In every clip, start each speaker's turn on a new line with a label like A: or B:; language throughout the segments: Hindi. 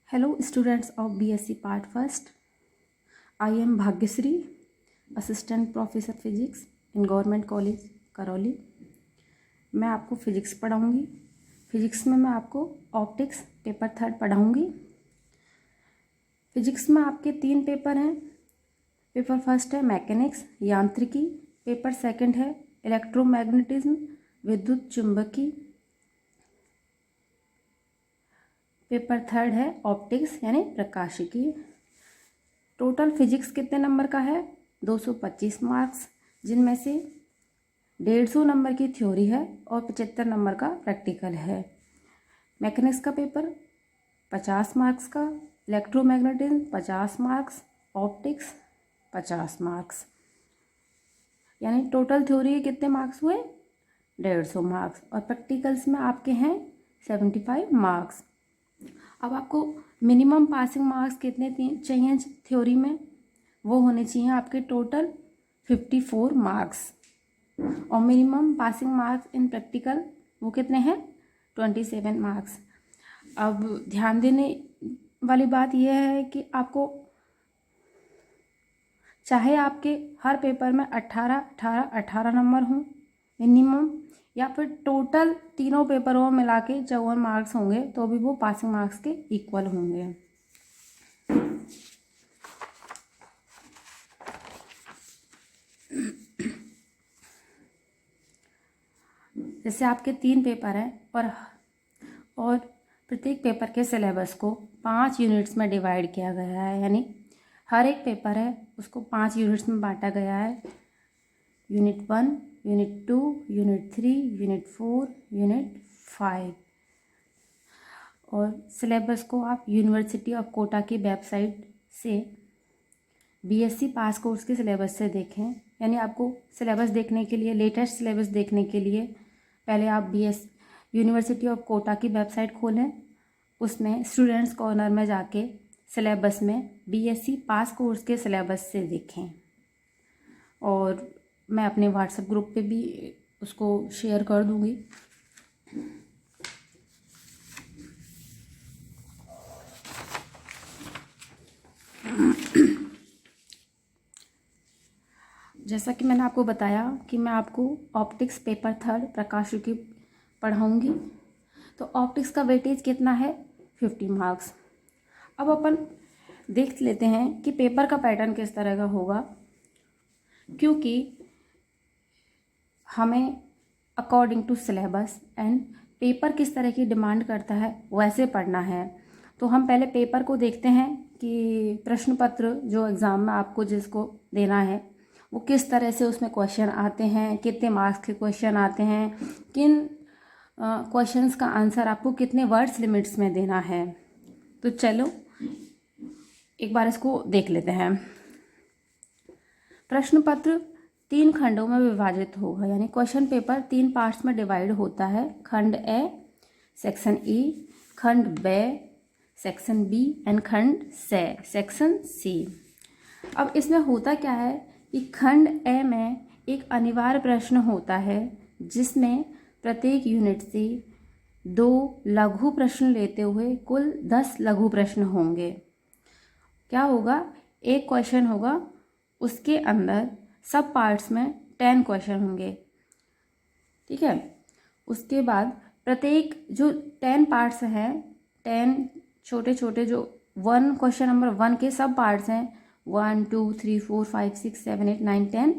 A: Hello students of BSc Part First. I am Bhagyasri, Assistant Professor Physics in Government College Karauli. मैं आपको फिजिक्स पढ़ाऊँगी। फिजिक्स में मैं आपको ऑप्टिक्स पेपर 3 पढ़ाऊँगी। फिजिक्स में आपके 3 पेपर हैं। पेपर फर्स्ट है मैकेनिक्स यांत्रिकी, पेपर सेकंड है इलेक्ट्रोमैग्नेटिज्म विद्युत चुंबकी, पेपर थर्ड है ऑप्टिक्स यानी प्रकाशिकी। टोटल फिजिक्स कितने नंबर का है? 225 मार्क्स, जिनमें से 150 नंबर की थ्योरी है और 75 नंबर का प्रैक्टिकल है। मैकेनिक्स का पेपर 50 मार्क्स का, इलेक्ट्रोमैग्नेटिज्म 50 मार्क्स, ऑप्टिक्स 50 मार्क्स, यानी टोटल थ्योरी के कितने मार्क्स हुए? 150 मार्क्स। और प्रैक्टिकल्स में आपके हैं 75 मार्क्स। अब आपको मिनिमम पासिंग मार्क्स कितने चाहिए थ्योरी में? वो होने चाहिए आपके टोटल 54 मार्क्स। और minimum passing marks in practical वो कितने हैं? 27 मार्क्स। अब ध्यान देने वाली बात यह है कि आपको चाहे आपके हर पेपर में 18 नंबर हों मिनिमम, या फिर टोटल तीनों पेपरों में मिला के 54 मार्क्स होंगे, तो भी वो पासिंग मार्क्स के इक्वल होंगे। जैसे आपके 3 पेपर हैं और प्रत्येक पेपर के सिलेबस को 5 यूनिट्स में डिवाइड किया गया है, यानी हर एक पेपर है उसको 5 यूनिट्स में बांटा गया है। Unit 1, unit 2, unit 3, unit 4, unit 5। और सिलेबस को आप यूनिवर्सिटी ऑफ कोटा की वेबसाइट से बीएससी पास कोर्स के सिलेबस से देखें। यानी आपको सिलेबस देखने के लिए, लेटेस्ट सिलेबस देखने के लिए पहले आप यूनिवर्सिटी ऑफ कोटा की वेबसाइट खोलें, उसमें स्टूडेंट्स कॉर्नर में जाके सिलेबस में बीएससी पास कोर्स के सिलेबस से देखें। और मैं अपने व्हाट्सएप ग्रुप पे भी उसको शेयर कर दूँगी। जैसा कि मैंने आपको बताया कि मैं आपको ऑप्टिक्स पेपर 3 प्रकाशिकी पढ़ाऊँगी, तो ऑप्टिक्स का वेटेज कितना है? 50 मार्क्स। अब अपन देख लेते हैं कि पेपर का पैटर्न किस तरह का होगा, क्योंकि हमें according to syllabus and paper किस तरह की डिमांड करता है वैसे पढ़ना है। तो हम पहले पेपर को देखते हैं कि प्रश्न पत्र जो एग्ज़ाम में आपको जिसको देना है वो किस तरह से उसमें क्वेश्चन आते हैं, कितने मार्क्स के क्वेश्चन आते हैं, किन क्वेश्चंस का आंसर आपको कितने वर्ड्स लिमिट्स में देना है। तो चलो एक बार इसको देख लेते हैं। प्रश्न पत्र 3 खंडों में विभाजित होगा, यानी क्वेश्चन पेपर 3 पार्ट्स में डिवाइड होता है। खंड ए सेक्शन ई, खंड बे सेक्शन बी एंड खंड से सेक्शन सी। अब इसमें होता क्या है कि खंड ए में एक अनिवार्य प्रश्न होता है जिसमें प्रत्येक यूनिट से 2 लघु प्रश्न लेते हुए कुल 10 लघु प्रश्न होंगे। क्या होगा? एक क्वेश्चन होगा, उसके अंदर सब पार्ट्स में 10 क्वेश्चन होंगे, ठीक है। उसके बाद प्रत्येक जो 10 पार्ट्स हैं, 10 छोटे छोटे जो 1 क्वेश्चन नंबर 1 के सब पार्ट्स हैं, 1 2 3 4 5 6 7 8 9 10,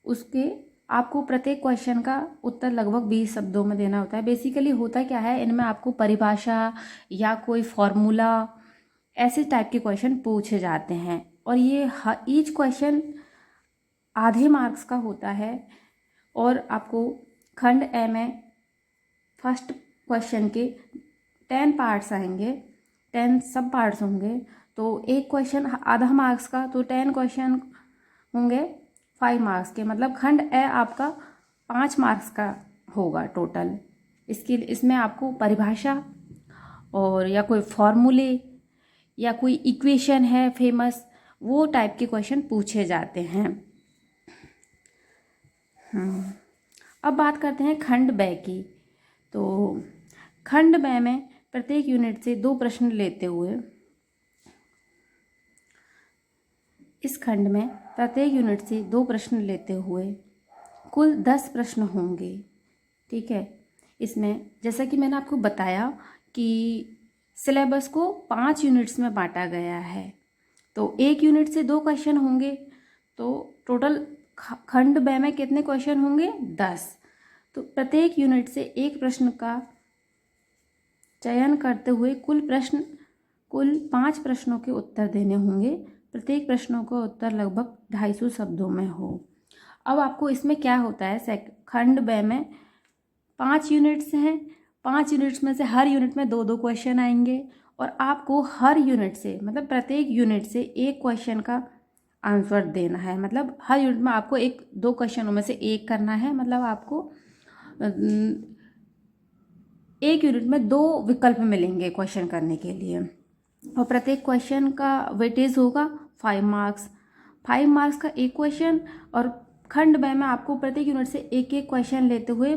A: उसके आपको प्रत्येक क्वेश्चन का उत्तर लगभग 20 शब्दों में देना होता है। बेसिकली होता क्या है, इनमें आपको परिभाषा या कोई फॉर्मूला ऐसे टाइप के क्वेश्चन पूछे जाते हैं, और ये ईच क्वेश्चन आधे मार्क्स का होता है। और आपको खंड ए में फर्स्ट क्वेश्चन के 10 पार्ट्स आएंगे, 10 सब पार्ट्स होंगे, तो एक क्वेश्चन आधा मार्क्स का, तो 10 क्वेश्चन होंगे 5 मार्क्स के। मतलब खंड ए आपका 5 मार्क्स का होगा टोटल। इसमें आपको परिभाषा और या कोई फॉर्मूले या कोई इक्वेशन है फेमस, वो टाइप के क्वेश्चन पूछे जाते हैं। अब बात करते हैं खंड ब की। तो खंड ब में प्रत्येक यूनिट से 2 प्रश्न लेते हुए इस खंड में प्रत्येक यूनिट से 2 प्रश्न लेते हुए कुल 10 प्रश्न होंगे। ठीक है, इसमें जैसा कि मैंने आपको बताया कि सिलेबस को 5 यूनिट्स में बांटा गया है, तो एक यूनिट से 2 क्वेश्चन होंगे, तो टोटल खंड ब में कितने क्वेश्चन होंगे? 10। तो प्रत्येक यूनिट से एक प्रश्न का चयन करते हुए कुल 5 प्रश्नों के उत्तर देने होंगे। प्रत्येक प्रश्नों का उत्तर लगभग 250 शब्दों में हो। अब आपको इसमें क्या होता है, खंड ब में 5 यूनिट्स हैं, 5 यूनिट्स में से हर यूनिट में 2-2 क्वेश्चन आएंगे और आपको हर यूनिट से मतलब प्रत्येक यूनिट से एक क्वेश्चन का आंसर देना है। मतलब हर यूनिट में आपको 1-2 क्वेश्चनों में से एक करना है। मतलब आपको एक यूनिट में 2 विकल्प मिलेंगे क्वेश्चन करने के लिए और प्रत्येक क्वेश्चन का वेटेज होगा 5 मार्क्स। 5 मार्क्स का एक क्वेश्चन और खंड ब में आपको प्रत्येक यूनिट से एक एक क्वेश्चन लेते हुए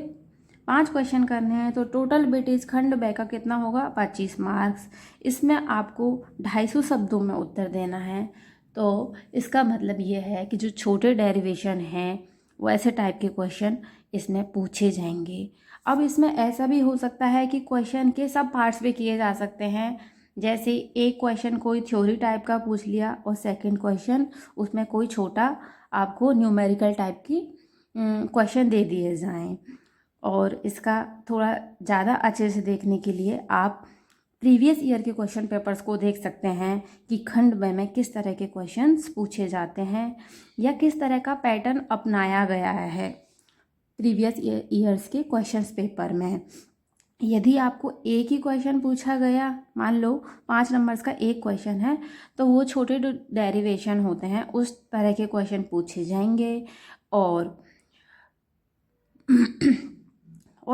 A: 5 क्वेश्चन करने हैं, तो टोटल वेटेज खंड ब का कितना होगा? 25 मार्क्स। इसमें आपको 250 शब्दों में उत्तर देना है। तो इसका मतलब ये है कि जो छोटे डेरिवेशन हैं वो ऐसे टाइप के क्वेश्चन इसमें पूछे जाएंगे। अब इसमें ऐसा भी हो सकता है कि क्वेश्चन के सब पार्ट्स भी किए जा सकते हैं। जैसे एक क्वेश्चन कोई थ्योरी टाइप का पूछ लिया और सेकंड क्वेश्चन उसमें कोई छोटा आपको न्यूमेरिकल टाइप की क्वेश्चन दे दिए जाएं। और इसका थोड़ा ज़्यादा अच्छे से देखने के लिए आप प्रीवियस ईयर के क्वेश्चन पेपर्स को देख सकते हैं कि खंड ब में किस तरह के क्वेश्चंस पूछे जाते हैं या किस तरह का पैटर्न अपनाया गया है प्रीवियस ईयर्स के क्वेश्चंस पेपर में। यदि आपको एक ही क्वेश्चन पूछा गया, मान लो 5 नंबर्स का एक क्वेश्चन है, तो वो छोटे जो डेरिवेशन होते हैं उस तरह के क्वेश्चन पूछे जाएंगे। और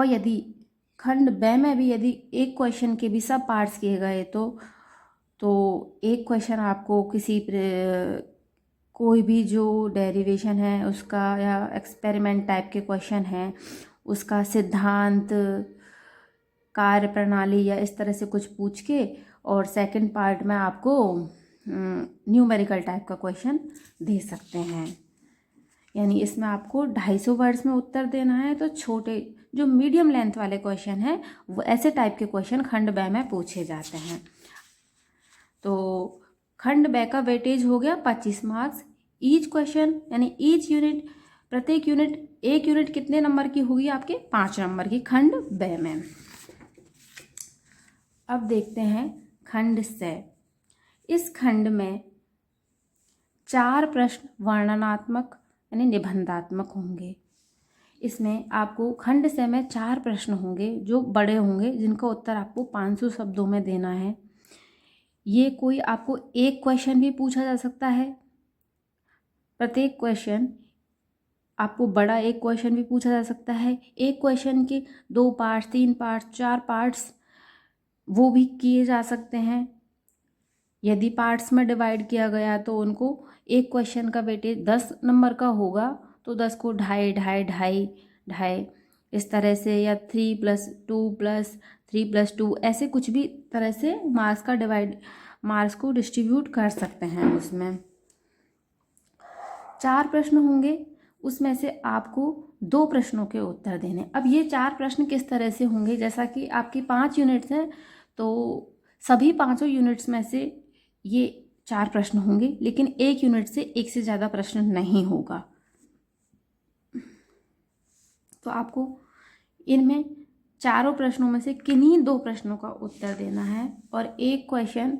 A: यदि खंड ब में भी यदि एक क्वेश्चन के भी सब पार्ट्स किए गए तो एक क्वेश्चन आपको कोई भी जो डेरिवेशन है उसका या एक्सपेरिमेंट टाइप के क्वेश्चन हैं उसका सिद्धांत, कार्य प्रणाली या इस तरह से कुछ पूछ के और सेकंड पार्ट में आपको न्यूमेरिकल टाइप का क्वेश्चन दे सकते हैं। यानी इसमें आपको 250 वर्ड्स में उत्तर देना है। तो छोटे जो मीडियम लेंथ वाले क्वेश्चन हैं वो ऐसे टाइप के क्वेश्चन खंड ब में पूछे जाते हैं। तो खंड ब का वेटेज हो गया 25 मार्क्स। ईच क्वेश्चन यानी ईच यूनिट, प्रत्येक यूनिट, एक यूनिट कितने नंबर की होगी? आपके 5 नंबर की खंड ब में। अब देखते हैं खंड स। इस खंड में 4 प्रश्न वर्णनात्मक यानी निबंधात्मक होंगे। इसमें आपको खंड स में 4 प्रश्न होंगे जो बड़े होंगे, जिनका उत्तर आपको 500 शब्दों में देना है। ये कोई आपको एक क्वेश्चन भी पूछा जा सकता है, प्रत्येक क्वेश्चन आपको बड़ा एक क्वेश्चन भी पूछा जा सकता है। एक क्वेश्चन के 2 पार्ट्स, 3 पार्ट्स, 4 पार्ट्स वो भी किए जा सकते हैं। यदि पार्ट्स में डिवाइड किया गया तो उनको एक क्वेश्चन का वेटेज 10 नंबर का होगा, तो 10 को 2.5 2.5 2.5 2.5 इस तरह से, या 3+2 + 3+2 ऐसे कुछ भी तरह से मार्क्स को डिस्ट्रीब्यूट कर सकते हैं। उसमें 4 प्रश्न होंगे, उसमें से आपको 2 प्रश्नों के उत्तर देने। अब ये 4 प्रश्न किस तरह से होंगे? जैसा कि आपकी 5 यूनिट्स हैं तो सभी 5 यूनिट्स में से ये 4 प्रश्न होंगे, लेकिन एक यूनिट से एक से ज़्यादा प्रश्न नहीं होगा। तो आपको इनमें चारों प्रश्नों में से किन्हीं 2 प्रश्नों का उत्तर देना है और एक क्वेश्चन